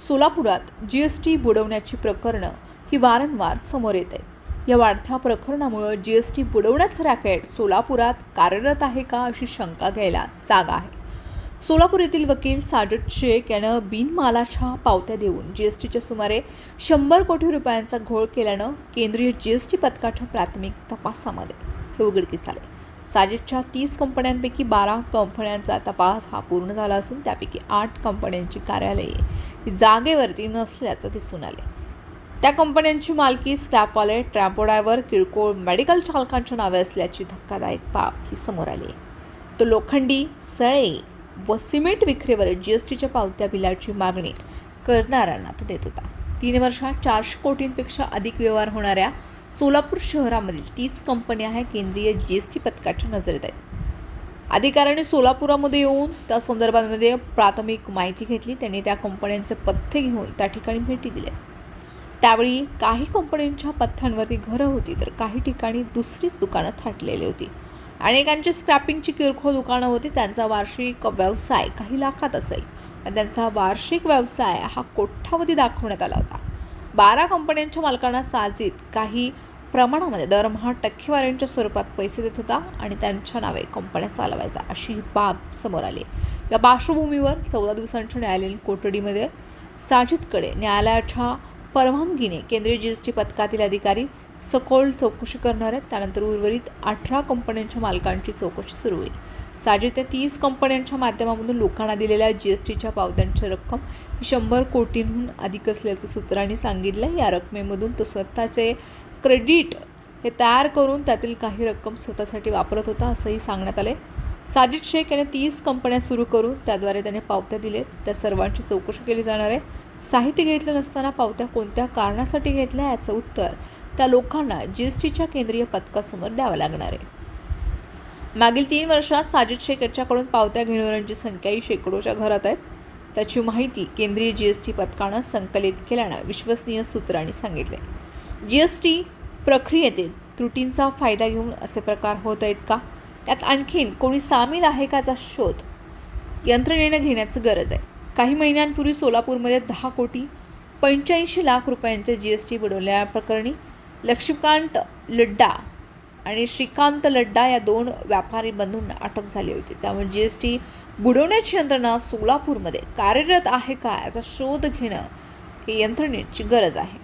सोलापुरात जीएसटी बुडवण्याची प्रकरणं ही वारंवार समोर येत आहेत। या वाढत्या प्रकरणामुळे जीएसटी बुडवण्याचं रॅकेट सोलापुरात कार्यरत आहे का अशी शंका घ्यायला जागा आहे। सोलापूर येथील वकील साजिद शेख यानं बिनमालाच्या पावत्या देऊन जीएसटीच्या सुमारे 100 कोटी रुपयांचा घोळ केल्यानं केंद्रीय जीएसटी पथकाच्या प्राथमिक तपासामध्ये हे उघडकीस आले। साजिदच्या 30 कंपन्यांपैकी 12 कंपन्यांचा तपास हा पूर्ण झाला असून त्यापैकी 8 कंपन्यांची कार्यालये जागेवरती नसल्याचं दिसून आले। त्या कंपन्यांची मालकी स्क्रॅपवाले, ट्रॅम्पो ड्रायव्हर, किरकोळ मेडिकल चालकांच्या नावे असल्याची धक्कादायक बाब ही समोर आली आहे। तो लोखंडी, सळे व सिमेंट विक्रीवर जीएसटीच्या पावत्या बिलाची मागणी करणाऱ्यांना तो देत होता। 3 वर्षात 400 कोटींपेक्षा अधिक व्यवहार होणाऱ्या सोलापूर शहरामधील 30 कंपन्या ह्या केंद्रीय जीएसटी पथकाच्या नजरेत आहेत। अधिकाऱ्यांनी सोलापुरामध्ये येऊन त्या संदर्भामध्ये प्राथमिक माहिती घेतली। त्यांनी त्या कंपन्यांचे पत्ते घेऊन त्या ठिकाणी भेटी दिल्या। त्यावेळी काही कंपन्यांच्या पत्त्यांवरती घरं होती तर काही ठिकाणी दुसरीच दुकानं थाटलेली होती। अनेकांची स्क्रॅपिंगची किरकोळ दुकानं होती। त्यांचा वार्षिक व्यवसाय काही लाखात असेल आणि त्यांचा वार्षिक व्यवसाय हा कोट्यावधी दाखवण्यात आला होता। 12 कंपन्यांच्या मालकांना साजिद काही प्रमाणामध्ये दरमहा टक्केवारीच्या स्वरूपात पैसे देत होता आणि त्यांच्या नावे कंपन्या चालवायचा अशी बाब समोर आली। या पार्श्वभूमीवर 14 दिवसांच्या न्यायालयीन कोठडीमध्ये साजिदकडे न्यायालयाच्या परवानगीने केंद्रीय जीएसटी पथकातील अधिकारी सखोल चौकशी करणार आहेत। त्यानंतर उर्वरित 18 कंपन्यांच्या मालकांची चौकशी सुरू होईल। साजिदने 30 कंपन्यांच्या माध्यमातून लोकांना दिलेल्या जीएसटीच्या पावत्यांची रक्कम 100 कोटींहून अधिक असल्याचं सूत्रांनी सांगितलं। या रकमेमधून तो स्वतःचे क्रेडिट हे तयार करून त्यातील काही रक्कम स्वतःसाठी वापरत होता असंही सांगण्यात आले। साजिद शेख याने 30 कंपन्या सुरू करून त्याद्वारे त्याने पावत्या दिले। त्या सर्वांची चौकशी केली जाणार आहे। साहित्य घेतलं नसताना पावत्या कोणत्या कारणासाठी घेतल्या याचं उत्तर त्या लोकांना जीएसटीच्या केंद्रीय पथकासमोर द्यावं लागणार आहे। मागील 3 वर्षात साजिद शेख याच्याकडून पावत्या घेणाऱ्यांची संख्याही शेकडोच्या घरात आहे। त्याची माहिती केंद्रीय जीएसटी पथकानं संकलित केल्यानं विश्वसनीय सूत्रांनी सांगितले। जीएसटी प्रक्रियेतील त्रुटींचा फायदा घेऊन असे प्रकार होत आहेत का, त्यात आणखीन कोणी सामील आहे काचा शोध यंत्रणेने घेण्याची गरज आहे। काही महिन्यांपूर्वी सोलापूरमध्ये 10 कोटी 85 लाख रुपयांचे जीएसटी बुडवल्याप्रकरणी लक्ष्मीकांत लड्डा आणि श्रीकांत लड्डा या 2 व्यापारी बंधूंना अटक झाली होती। त्यामुळे जीएसटी बुडवण्याची यंत्रणा सोलापूरमध्ये कार्यरत आहे का याचा शोध घेणं ही यंत्रणेची गरज आहे।